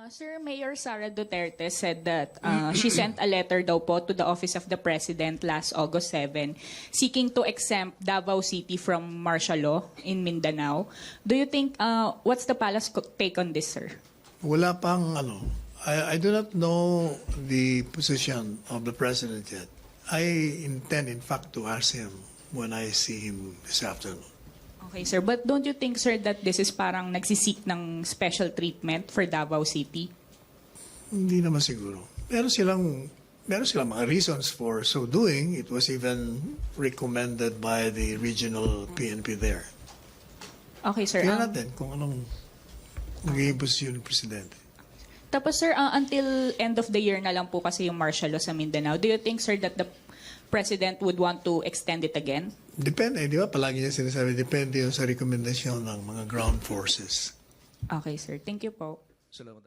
Sir, Mayor Sara Duterte said that she sent a letter daw po to the Office of the President last August 7 seeking to exempt Davao City from martial law in Mindanao. Do you think, what's the palace take on this, sir? Wala pang ano. I do not know the position of the President yet. I intend, in fact, to ask him when I see him this afternoon. Okay, sir. But don't you think, sir, that this is parang nagsisik ng special treatment for Davao City? Hindi naman siguro. Meron silang mga reasons for so doing. It was even recommended by the regional PNP there. Okay, sir. Kaya natin kung anong magiging posisyon ng Presidente. Tapos, sir, until end of the year na lang po kasi yung martial law sa Mindanao. Do you think, sir, that the President would want to extend it again? Depende, di ba? Palagi niya sinasabi, depende yun sa rekomendasyon ng mga ground forces. Okay, sir. Thank you po. Salamat.